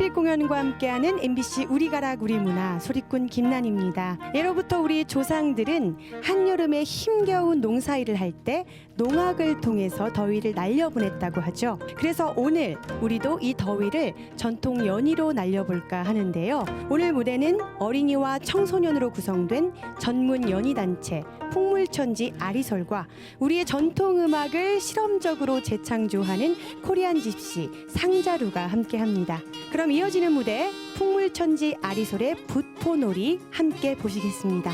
별빛 공연과 함께하는 MBC 우리가락 우리문화 소리꾼 김난입니다. 예로부터 우리 조상들은 한여름에 힘겨운 농사일을 할 때 농악을 통해서 더위를 날려보냈다고 하죠. 그래서 오늘 우리도 이 더위를 전통 연희로 날려볼까 하는데요. 오늘 무대는 어린이와 청소년으로 구성된 전문 연희단체 풍물천지 아리솔과 우리의 전통 음악을 실험적으로 재창조하는 코리안 집시 상자루가 함께합니다. 그럼 이어지는 무대 풍물천지 아리솔의 붓포놀이 함께 보시겠습니다.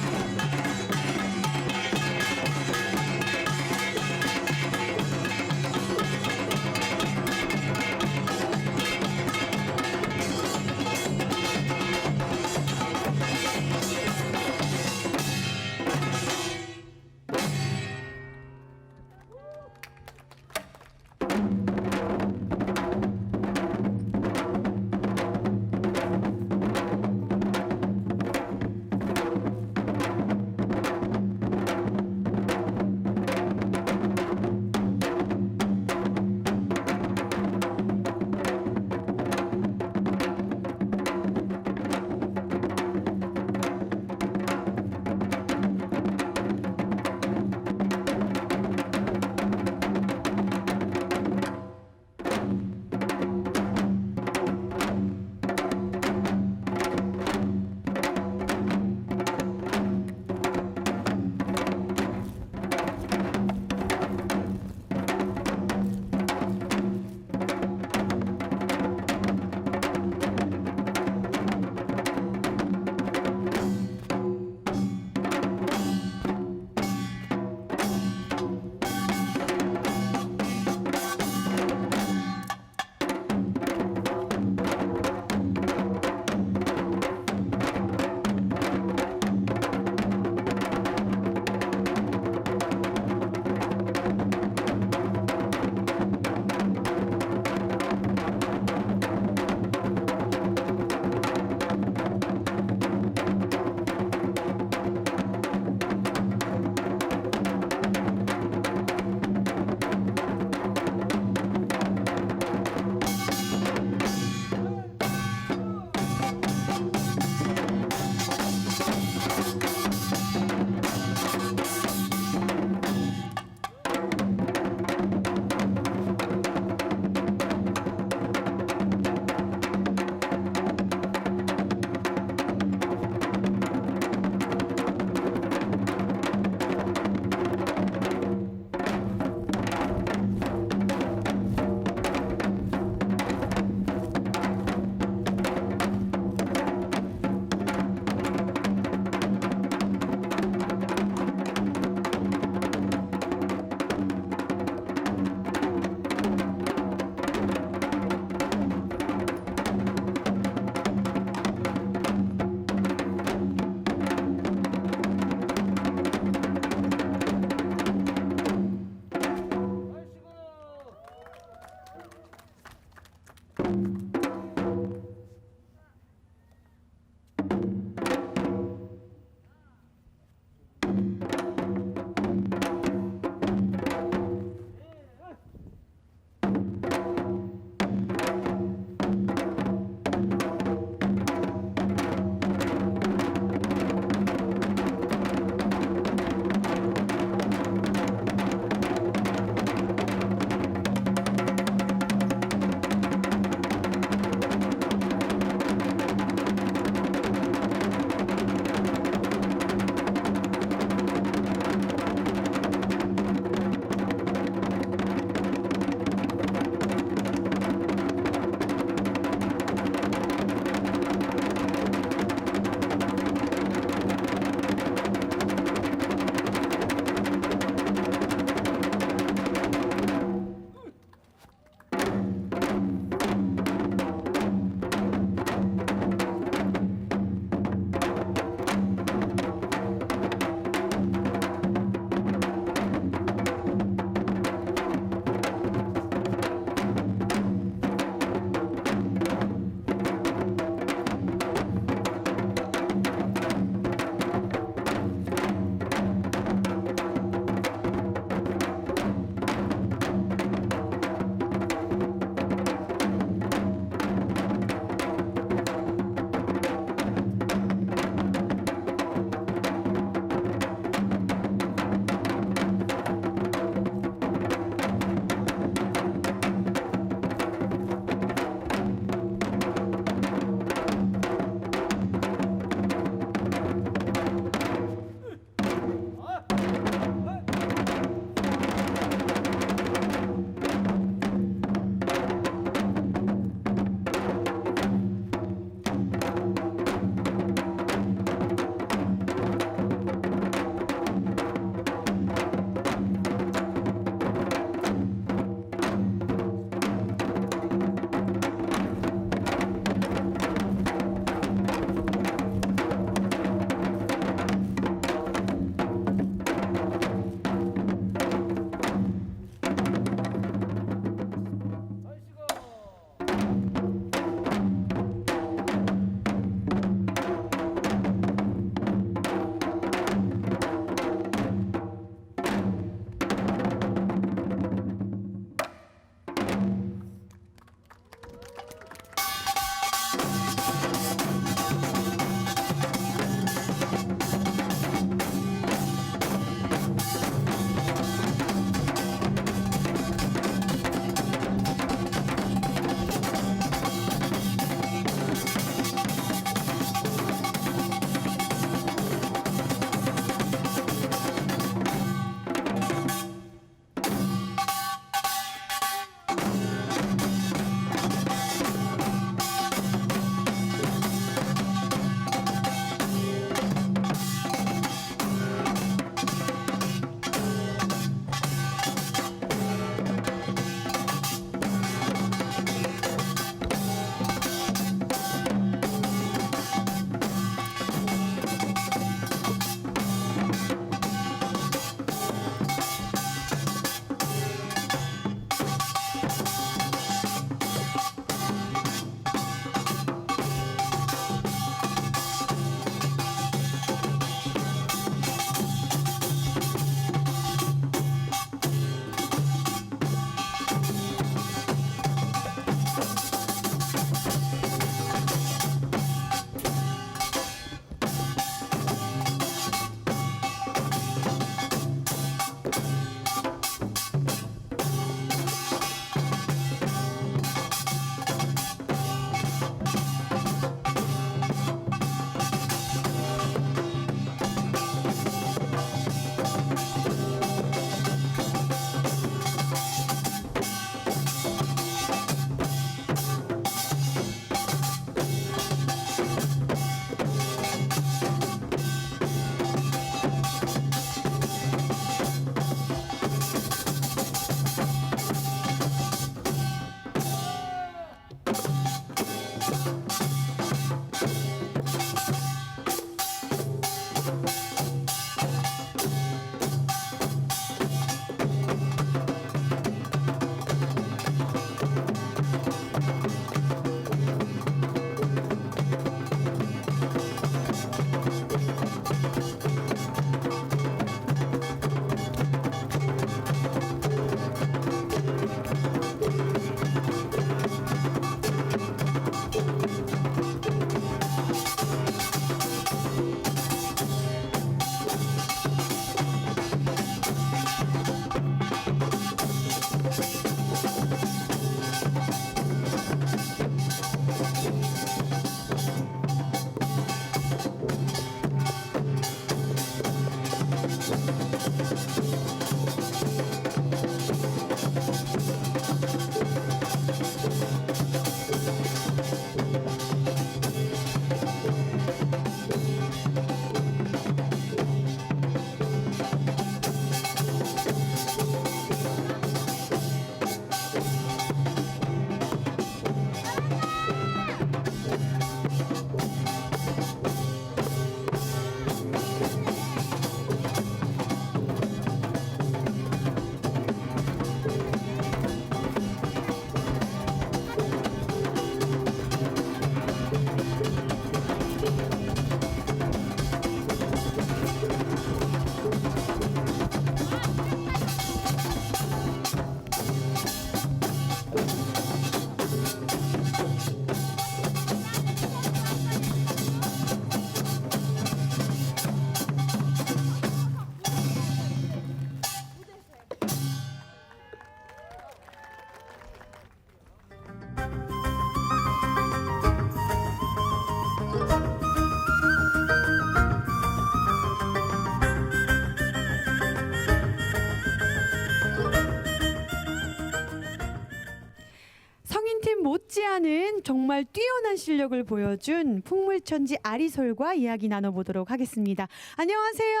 성인팀 못지않은 정말 뛰어난 실력을 보여준 풍물천지 아리솔과 이야기 나눠보도록 하겠습니다. 안녕하세요.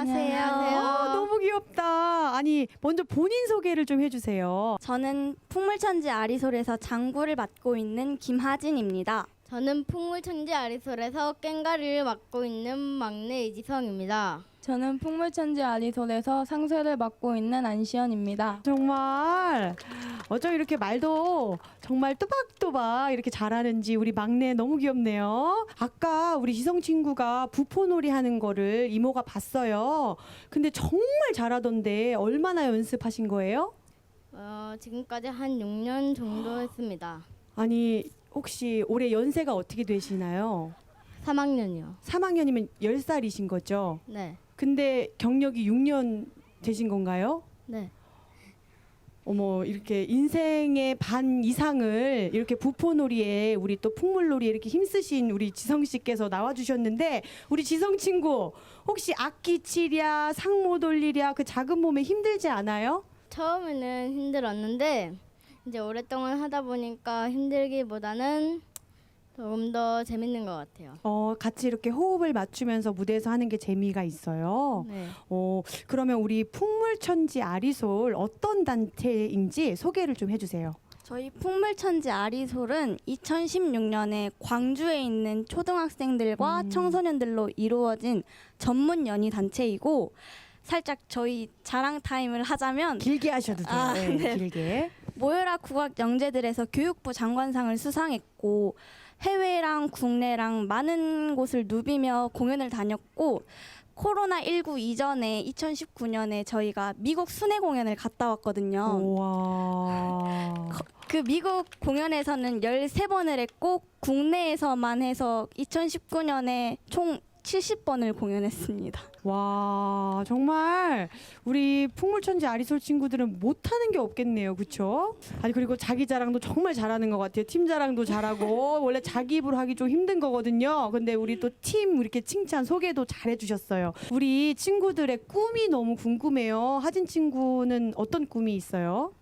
안녕하세요. 너무 귀엽다. 아니 먼저 본인 소개를 좀 해주세요. 저는 풍물천지 아리솔에서 장구를 맡고 있는 김하진입니다. 저는 풍물천지 아리솔에서 깽가리를 맡고 있는 막내 이지성입니다. 저는 풍물천지 아리솔에서 상쇄를 맡고 있는 안시연입니다. 정말 어쩜 이렇게 말도 정말 또박또박 이렇게 잘하는지 우리 막내 너무 귀엽네요. 아까 우리 지성 친구가 부포놀이 하는 거를 이모가 봤어요. 근데 정말 잘하던데 얼마나 연습하신 거예요? 지금까지 한 6년 정도 했습니다. 아니 혹시 올해 연세가 어떻게 되시나요? 3학년이요. 3학년이면 10살이신 거죠? 네. 근데 경력이 6년 되신 건가요? 네. 어머 이렇게 인생의 반 이상을 이렇게 부포놀이에 우리 또 풍물놀이에 이렇게 힘쓰신 우리 지성 씨께서 나와주셨는데 우리 지성 친구 혹시 악기 치랴 상모 돌리랴 그 작은 몸에 힘들지 않아요? 처음에는 힘들었는데 이제 오랫동안 하다 보니까 힘들기보다는 조금 더 재밌는 것 같아요. 같이 이렇게 호흡을 맞추면서 무대에서 하는 게 재미가 있어요. 네. 그러면 우리 풍물천지 아리솔 어떤 단체인지 소개를 좀 해주세요. 저희 풍물천지 아리솔은 2016년에 광주에 있는 초등학생들과 청소년들로 이루어진 전문 연희 단체이고 살짝 저희 자랑 타임을 하자면 길게 하셔도 돼요. 네. 길게. 모여라 국악 영재들에서 교육부 장관상을 수상했고 해외랑 국내랑 많은 곳을 누비며 공연을 다녔고 코로나19 이전에 2019년에 저희가 미국 순회 공연을 갔다 왔거든요. 우와. 그 미국 공연에서는 13번을 했고 국내에서만 해서 2019년에 총 70번을 공연했습니다. 와 정말 우리 풍물천지 아리솔 친구들은 못하는 게 없겠네요, 그렇죠? 아니 그리고 자기 자랑도 정말 잘하는 것 같아요. 팀 자랑도 잘하고 원래 자기 입으로 하기 좀 힘든 거거든요. 근데 우리 또 팀 이렇게 칭찬 소개도 잘해주셨어요. 우리 친구들의 꿈이 너무 궁금해요. 하진 친구는 어떤 꿈이 있어요?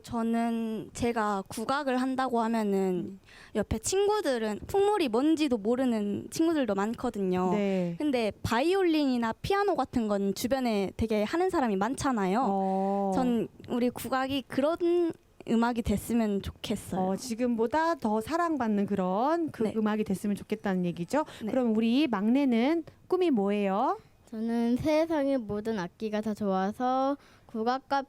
저는 제가 국악을 한다고 하면은 옆에 친구들은 풍물이 뭔지도 모르는 친구들도 많거든요. 네. 근데 바이올린이나 피아노 같은 건 주변에 되게 하는 사람이 많잖아요. 전 우리 국악이 그런 음악이 됐으면 좋겠어요. 지금보다 더 사랑받는 그런 그 네. 음악이 됐으면 좋겠다는 얘기죠. 네. 그럼 우리 막내는 꿈이 뭐예요? 저는 세상의 모든 악기가 다 좋아서 국악과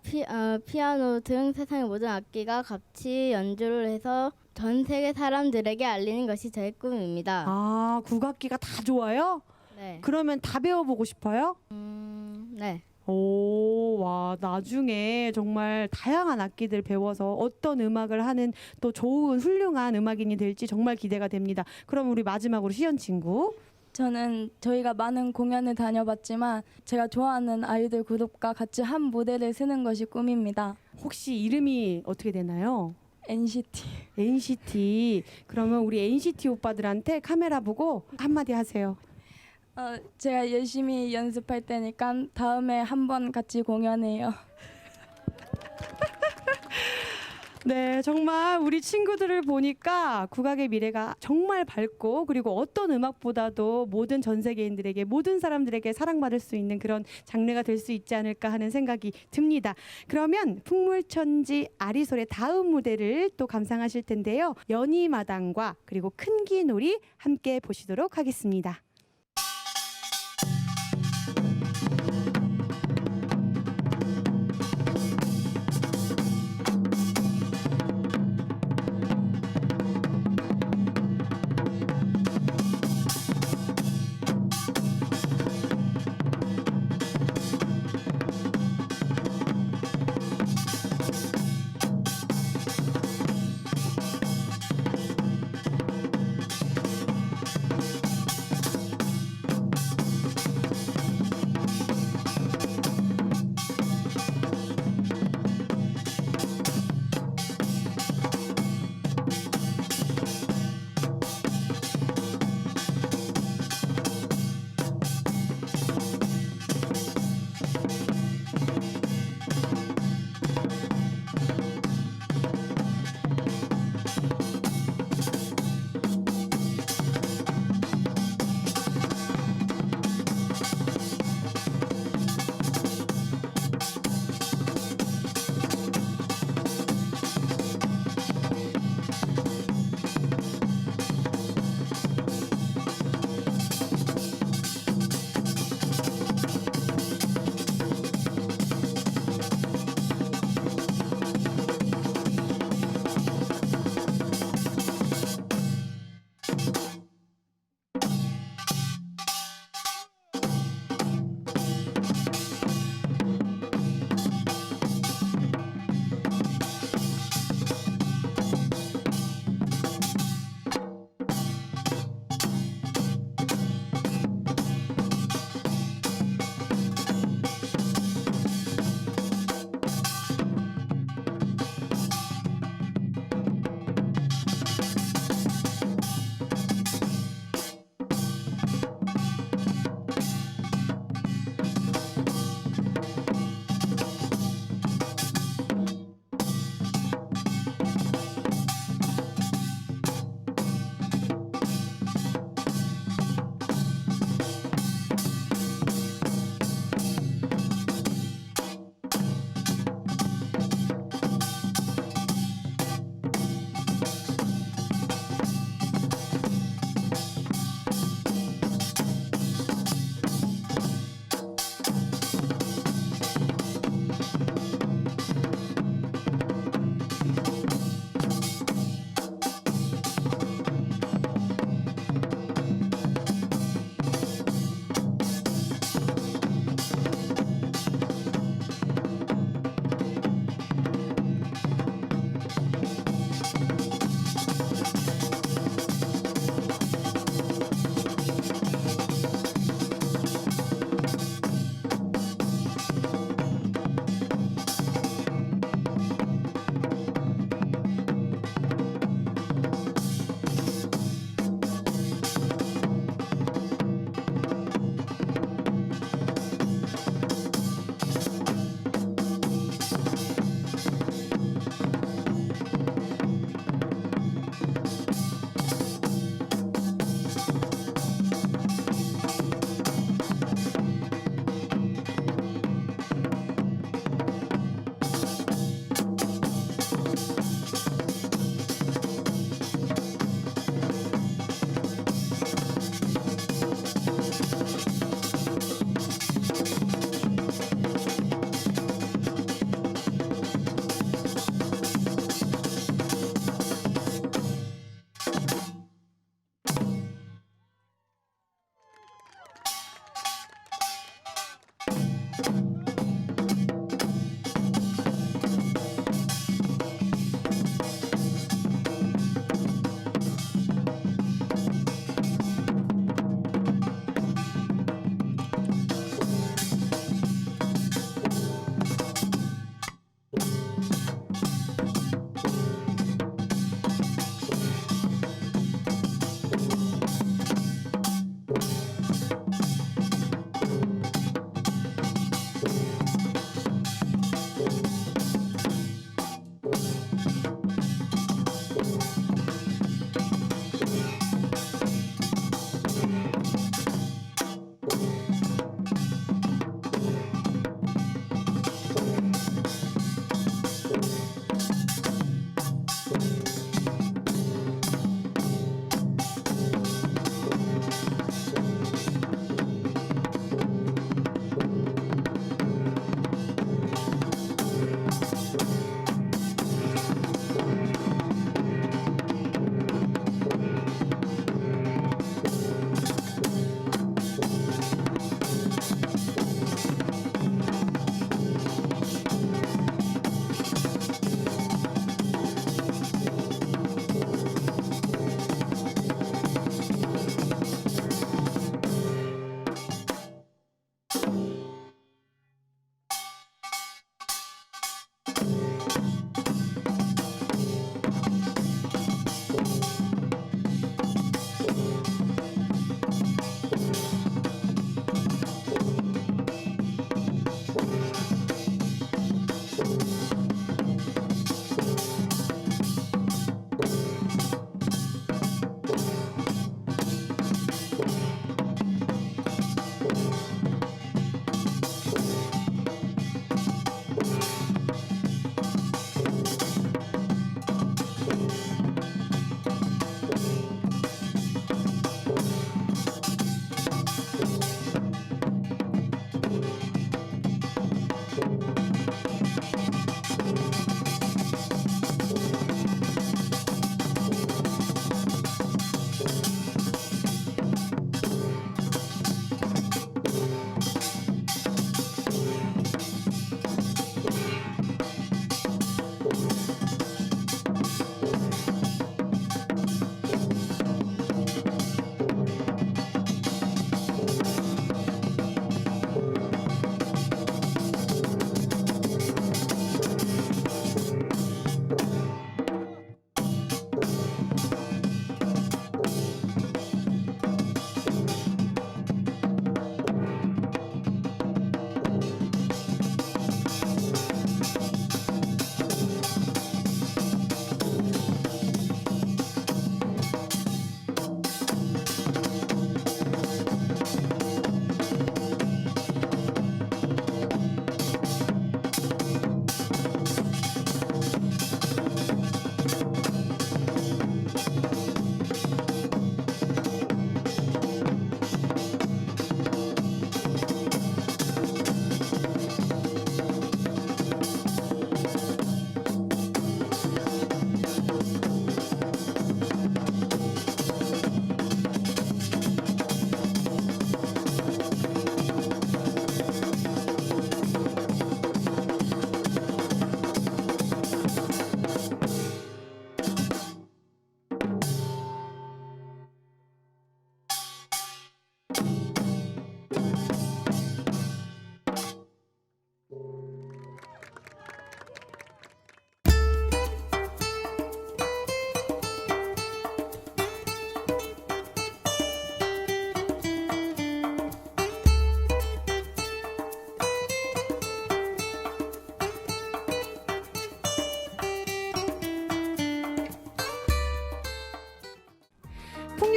피아노 등 세상의 모든 악기가 같이 연주를 해서 전 세계 사람들에게 알리는 것이 저의 꿈입니다. 아 국악기가 다 좋아요? 네. 그러면 다 배워보고 싶어요? 네. 오, 와, 나중에 정말 다양한 악기들 배워서 어떤 음악을 하는 또 좋은 훌륭한 음악인이 될지 정말 기대가 됩니다. 그럼 우리 마지막으로 시연 친구. 저는 저희가 많은 공연을 다녀봤지만 제가 좋아하는 아이돌 그룹과 같이 한 무대를 서는 것이 꿈입니다. 혹시 이름이 어떻게 되나요? NCT. NCT. 그러면 우리 NCT 오빠들한테 카메라 보고 한마디 하세요. 제가 열심히 연습할 테니까 다음에 한번 같이 공연해요. 네, 정말 우리 친구들을 보니까 국악의 미래가 정말 밝고 그리고 어떤 음악보다도 모든 전 세계인들에게 모든 사람들에게 사랑받을 수 있는 그런 장르가 될 수 있지 않을까 하는 생각이 듭니다. 그러면 풍물천지 아리솔의 다음 무대를 또 감상하실 텐데요. 연희마당과 그리고 큰기놀이 함께 보시도록 하겠습니다.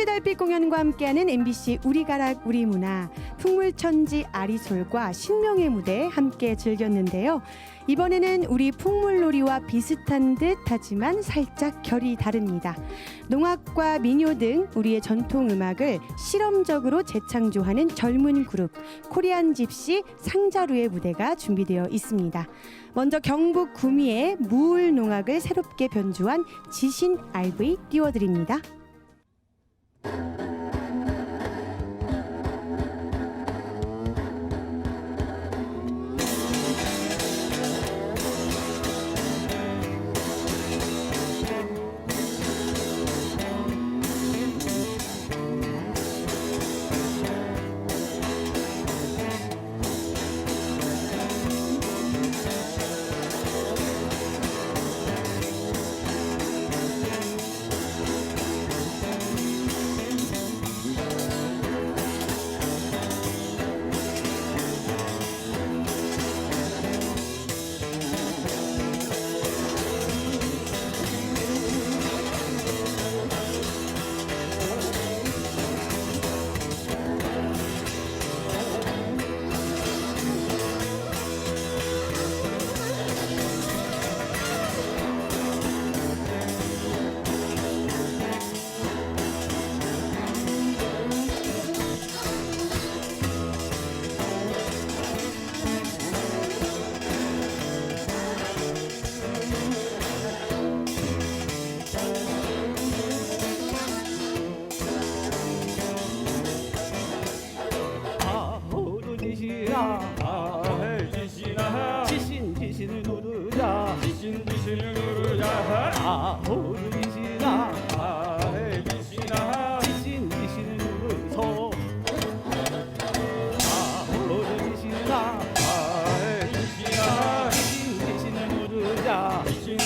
천지 달빛 공연과 함께하는 MBC 우리 가락 우리 문화 풍물천지 아리솔과 신명의 무대 함께 즐겼는데요. 이번에는 우리 풍물놀이와 비슷한 듯 하지만 살짝 결이 다릅니다. 농악과 민요 등 우리의 전통 음악을 실험적으로 재창조하는 젊은 그룹 코리안 집시 상자루의 무대가 준비되어 있습니다. 먼저 경북 구미의 무울 농악을 새롭게 변주한 지신 RV 띄워드립니다. 지신을 누르자 지신을 누르자 지신아 지신아 지신을 누르서 지신아 지신아 지신을 누르자 지신을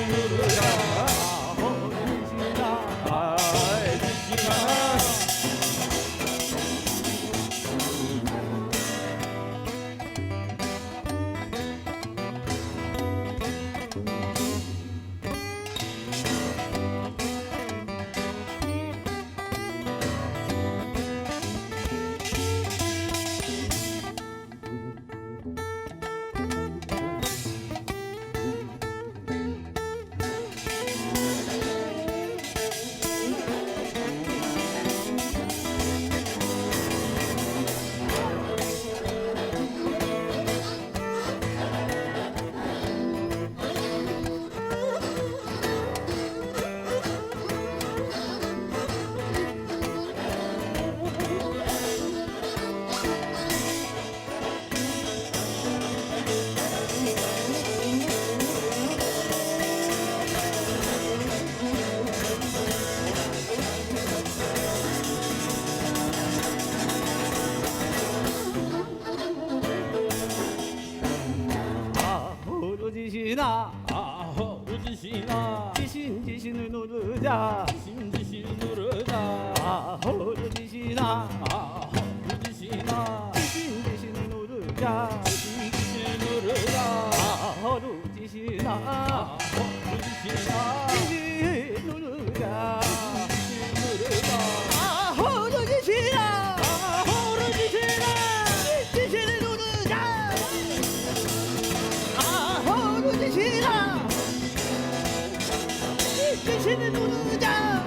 누르자 지신아 지신아 지신아 지신을 누르자 지신을 누르자 지신아 지신아 지신을 누르자 지신을 누르자 지신아 지신아 지신 누르자 지신을 누르자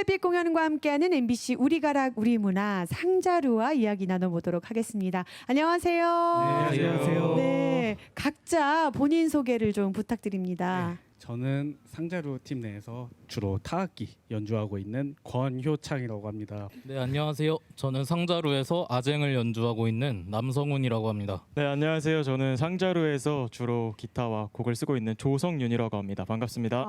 달빛 공연과 함께하는 MBC 우리 가락 우리 문화 상자루와 이야기 나눠보도록 하겠습니다. 안녕하세요. 안녕하세요. 네, 각자 본인 소개를 좀 부탁드립니다. 저는 상자루 팀 내에서 주로 타악기 연주하고 있는 권효창이라고 합니다. 네, 안녕하세요. 저는 상자루에서 아쟁을 연주하고 있는 남성훈이라고 합니다. 네, 안녕하세요. 저는 상자루에서 주로 기타와 곡을 쓰고 있는 조성윤이라고 합니다. 반갑습니다.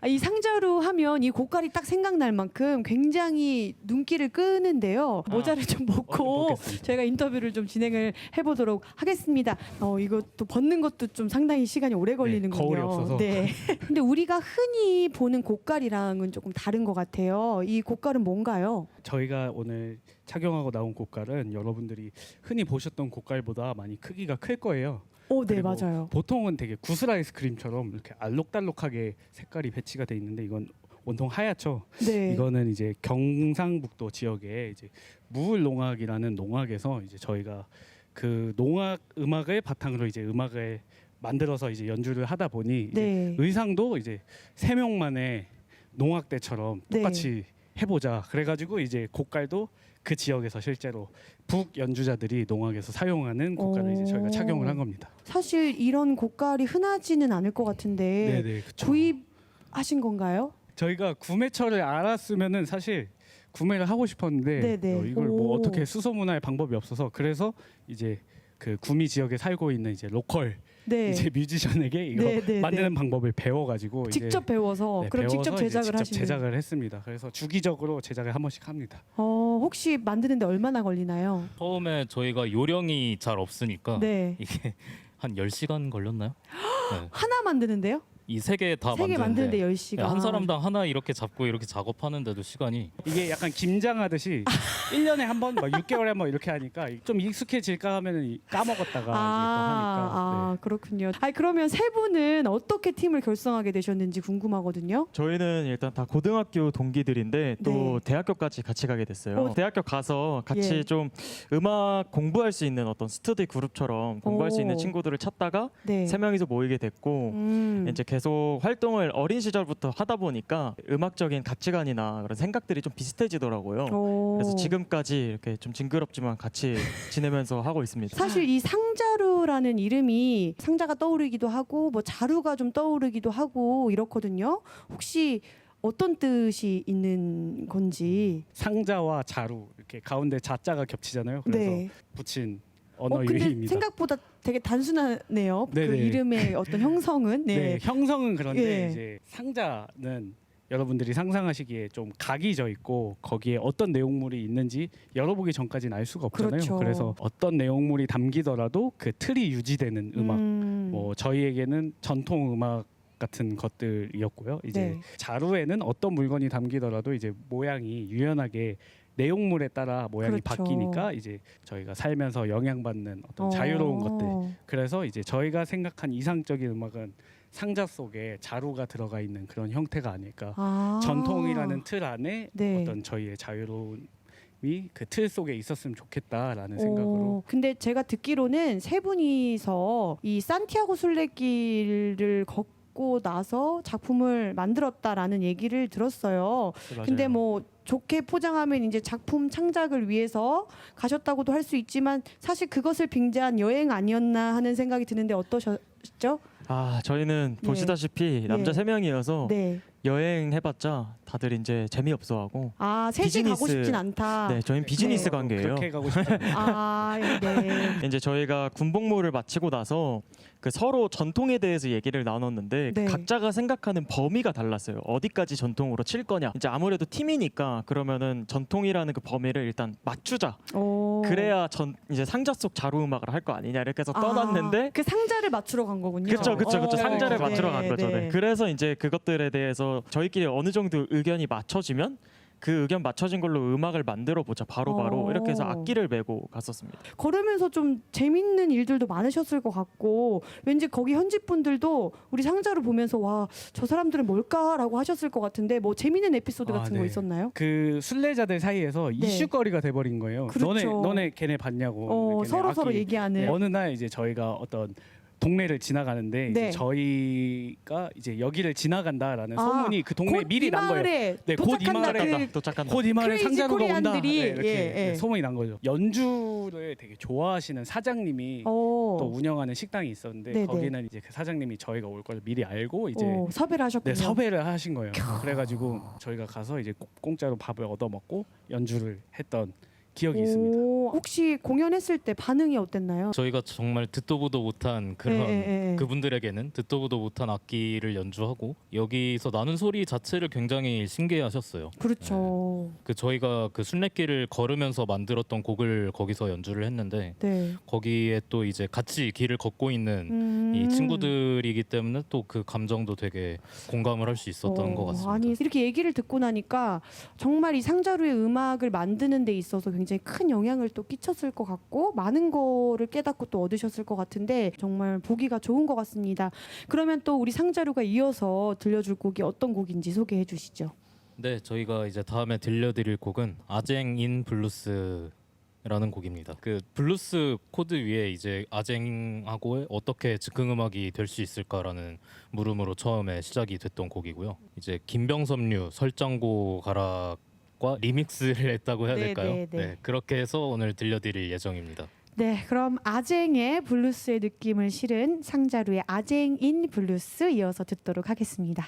이 상자루 하면 이 고깔이 딱 생각날 만큼 굉장히 눈길을 끄는데요. 모자를 좀 벗고 먹겠습니다. 저희가 인터뷰를 좀 진행을 해보도록 하겠습니다. 이것도 벗는 것도 좀 상당히 시간이 오래 걸리는군요. 거울이 없어서. 네. 근데 우리가 흔히 보는 고깔이랑은 조금 다른 것 같아요. 이 고깔은 뭔가요? 저희가 오늘 착용하고 나온 고깔은 여러분들이 흔히 보셨던 고깔보다 많이 크기가 클 거예요. 네, 그리고 맞아요. 보통은 되게 구슬 아이스크림처럼 이렇게 알록달록하게 색깔이 배치가 돼 있는데 이건 온통 하얗죠. 네. 이거는 이제 경상북도 지역에 이제 무울농악이라는 농악에서 이제 저희가 그 농악 음악을 바탕으로 이제 음악을 만들어서 이제 연주를 하다 보니 이제 네. 의상도 이제 3명만의 농악대처럼 네. 똑같이 해보자. 그래가지고 이제 고깔도 그 지역에서 실제로 북 연주자들이 농악에서 사용하는 고깔을 이제 저희가 착용을 한 겁니다. 사실 이런 고깔이 흔하지는 않을 것 같은데 네네. 그쵸. 구입하신 건가요? 저희가 구매처를 알았으면은 사실 구매를 하고 싶었는데 네네. 이걸 뭐 오. 어떻게 수소문할 방법이 없어서 그래서 이제 그 구미 지역에 살고 있는 이제 로컬 네. 이제 뮤지션에게 이거 네, 네, 만드는 네. 방법을 배워가지고 이제 직접 배워서 네, 그럼 직접 배워서 이제 제작을 직접 하시는. 제작을 했습니다. 그래서 주기적으로 제작을 한 번씩 합니다. 혹시 만드는데 얼마나 걸리나요? 처음에 저희가 요령이 잘 없으니까 네. 이게 한 10시간 걸렸나요? 네. 하나 만드는데요? 이 3개 다 세 개 만드는데 만드는데 10시간. 네, 한 사람당 하나 이렇게 잡고 이렇게 작업하는데도 시간이 이게 약간 김장하듯이 1년에 한 번, 막 6개월에 한 번 이렇게 하니까 좀 익숙해질까 하면은 까먹었다가 이제 또 하니까. 네. 그렇군요. 그러면 세 분은 어떻게 팀을 결성하게 되셨는지 궁금하거든요. 저희는 일단 다 고등학교 동기들인데 또 네. 대학교까지 같이 가게 됐어요. 대학교 가서 같이 예. 좀 음악 공부할 수 있는 어떤 스터디 그룹처럼 공부할 수 있는 오. 친구들을 찾다가 네. 3명이서 모이게 됐고 이제 계속 활동을 어린 시절부터 하다 보니까 음악적인 가치관이나 그런 생각들이 좀 비슷해지더라고요. 그래서 지금까지 이렇게 좀 징그럽지만 같이 지내면서 하고 있습니다. 사실 이 상자루라는 이름이 상자가 떠오르기도 하고 뭐 자루가 좀 떠오르기도 하고 이렇거든요. 혹시 어떤 뜻이 있는 건지. 상자와 자루 이렇게 가운데 자자가 겹치잖아요. 그래서 네. 붙인 언어 근데 유희입니다. 생각보다 되게 단순하네요. 그 네네. 이름의 어떤 형성은. 네, 형성은 그런데 예. 이제 상자는 여러분들이 상상하시기에 좀 각이 져 있고 거기에 어떤 내용물이 있는지 열어보기 전까지는 알 수가 없잖아요. 그렇죠. 그래서 어떤 내용물이 담기더라도 그 틀이 유지되는 음악, 뭐 저희에게는 전통 음악 같은 것들이었고요. 이제 네. 자루에는 어떤 물건이 담기더라도 이제 모양이 유연하게 내용물에 따라 모양이 그렇죠. 바뀌니까 이제 저희가 살면서 영향받는 어떤 자유로운 것들. 그래서 이제 저희가 생각한 이상적인 음악은 상자 속에 자루가 들어가 있는 그런 형태가 아닐까. 전통이라는 틀 안에 네. 어떤 저희의 자유로움이 그 틀 속에 있었으면 좋겠다라는 생각으로. 근데 제가 듣기로는 세 분이서 이 산티아고 순례길을 걷고 나서 작품을 만들었다라는 얘기를 들었어요. 근데 뭐 좋게 포장하면 이제 작품 창작을 위해서 가셨다고도 할 수 있지만 사실 그것을 빙자한 여행 아니었나 하는 생각이 드는데 어떠셨죠? 저희는 보시다시피 남자 예. 3명이어서 네. 여행 해봤자 다들 이제 재미없어하고 셋이 가고 비즈니스- 싶진 않다. 네, 저희는 비즈니스 네. 관계예요. 그렇게 가고 싶다. 네. 이제 저희가 군복무를 마치고 나서 그 서로 전통에 대해서 얘기를 나눴는데 네. 각자가 생각하는 범위가 달랐어요. 어디까지 전통으로 칠 거냐. 이제 아무래도 팀이니까 그러면은 전통이라는 그 범위를 일단 맞추자. 그래야 이제 상자 속 자루 음악을 할 거 아니냐 이렇게 해서 떠났는데 그 상자를 맞추러 간 거군요. 그쵸. 상자를 네, 맞추러 간 거죠. 네. 그래서 이제 그것들에 대해서 저희끼리 어느 정도 의견이 맞춰지면 그 의견 맞춰진 걸로 음악을 만들어 보자. 바로바로 이렇게 해서 악기를 메고 갔었습니다. 걸으면서 좀 재밌는 일들도 많으셨을 것 같고 왠지 거기 현지 분들도 우리 상자를 보면서 와, 저 사람들은 뭘까라고 하셨을 것 같은데 뭐 재밌는 에피소드 같은 거 네. 있었나요? 그 순례자들 사이에서 이슈거리가 돼버린 거예요. 그렇죠. 너네 걔네 봤냐고. 걔네 서로 악기. 얘기하는. 어느 날 이제 저희가 어떤 동네를 지나가는데 네. 이제 저희가 이제 여기를 지나간다라는 아, 소문이 그 동네에 곧 미리 이 난 거예요. 마을에 네, 곧 이 도착한다. 마을에 도착한다. 곧 이 마을에 크레이지 상자루가 온다. 코리안들이, 네, 이렇게 예, 예. 소문이 난 거죠. 연주를 되게 좋아하시는 사장님이 오. 또 운영하는 식당이 있었는데 네네. 거기는 이제 그 사장님이 저희가 올 걸 미리 알고 이제 오, 섭외를 하셨군요. 네, 섭외를 하신 거예요. 그래가지고 저희가 가서 이제 공짜로 밥을 얻어 먹고 연주를 했던 기억이 있습니다. 오, 혹시 공연했을 때 반응이 어땠나요? 저희가 정말 듣도 보도 못한 그런 예, 예. 그분들에게는 듣도 보도 못한 악기를 연주하고 여기서 나는 소리 자체를 굉장히 신기해하셨어요. 그렇죠. 그 저희가 그 순례길을 걸으면서 만들었던 곡을 거기서 연주를 했는데 네. 거기에 또 이제 같이 길을 걷고 있는 이 친구들이기 때문에 또 그 감정도 되게 공감을 할 수 있었던 것 같습니다. 아니 이렇게 얘기를 듣고 나니까 정말 이 상자루의 음악을 만드는 데 있어서 굉장히 큰 영향을 또 끼쳤을 것 같고 많은 거를 깨닫고 또 얻으셨을 것 같은데 정말 보기가 좋은 것 같습니다. 그러면 또 우리 상자루가 이어서 들려줄 곡이 어떤 곡인지 소개해 주시죠. 네, 저희가 이제 다음에 들려드릴 곡은 아쟁인 블루스라는 곡입니다. 그 블루스 코드 위에 이제 아쟁하고 어떻게 즉흥음악이 될 수 있을까라는 물음으로 처음에 시작이 됐던 곡이고요. 이제 김병섭류 설장고 가락과 리믹스를 했다고 해야 네, 될까요? 네, 네. 그렇게 해서 오늘 들려드릴 예정입니다. 네, 그럼 아쟁의 블루스의 느낌을 실은 상자루의 아쟁인 블루스 이어서 듣도록 하겠습니다.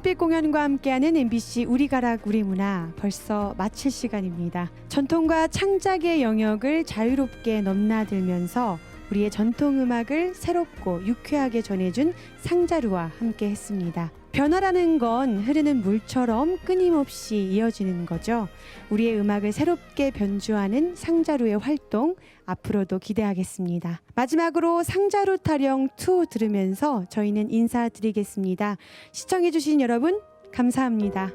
별빛 공연과 함께하는 MBC 우리 가락 우리 문화 벌써 마칠 시간입니다. 전통과 창작의 영역을 자유롭게 넘나들면서 우리의 전통 음악을 새롭고 유쾌하게 전해준 상자루와 함께 했습니다. 변화라는 건 흐르는 물처럼 끊임없이 이어지는 거죠. 우리의 음악을 새롭게 변주하는 상자루의 활동 앞으로도 기대하겠습니다. 마지막으로 상자루 타령 2 들으면서 저희는 인사드리겠습니다. 시청해주신 여러분 감사합니다.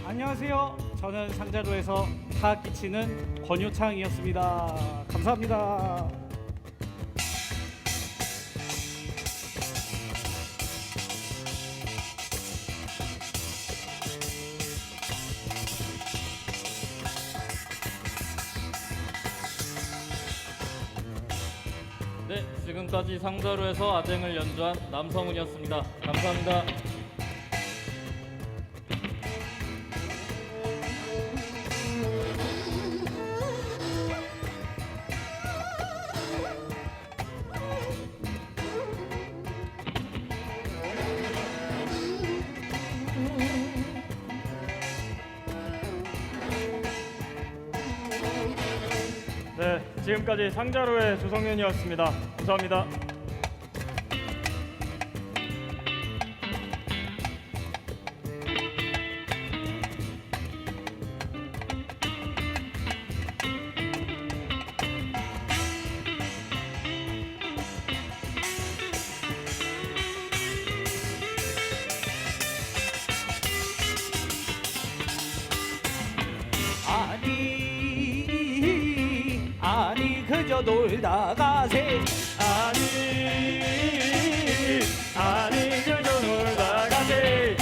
안녕하세요. 저는 상자루에서 타악기 치는 권효창이었습니다. 감사합니다. 네, 지금까지 상자루에서 아쟁을 연주한 남성훈이었습니다. 감사합니다. 네, 지금까지 상자루의 조성윤이었습니다. 감사합니다. 아니 그저 놀다 가세 아니 그저 놀다 가세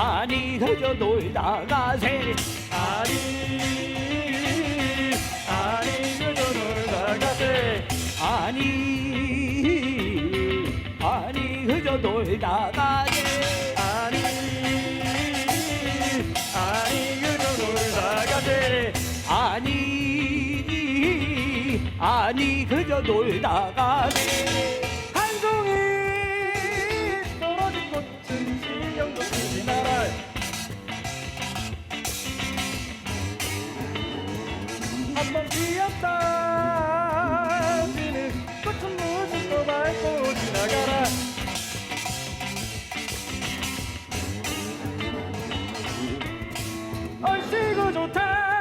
아니 그저 놀다 가세 아니 그저 놀다 가세 아니 그저 놀다 가세 아니 그저 놀다 가세 아니 그저 놀다 가세 한 송이 떨어진 꽃은 신경도 쓰지 말아 한번 피었다 지는 꽃은 무슨 또 밟고 지나가라 얼씨구 좋다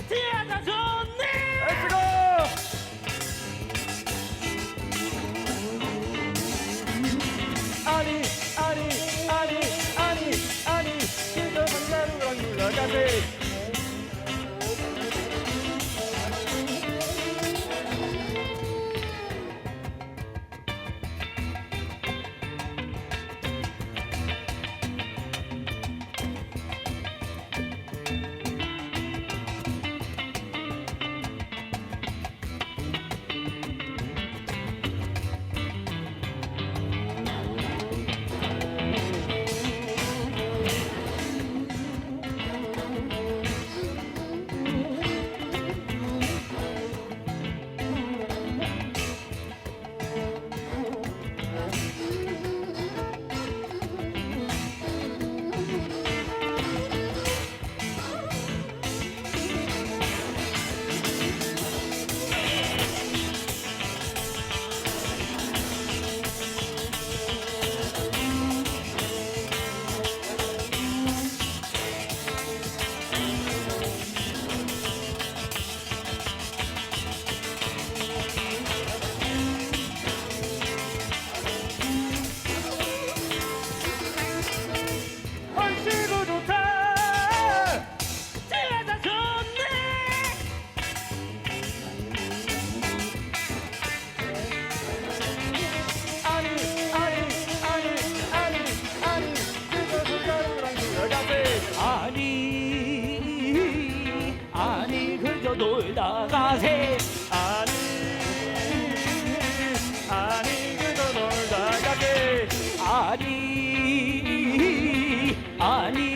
티아가 좋네 얼씨구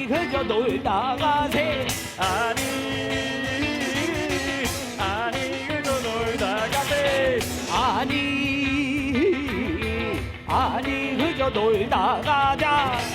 아니 그저 놀다 가세 아니 그저 놀다 가세 아니 그저 놀다 가자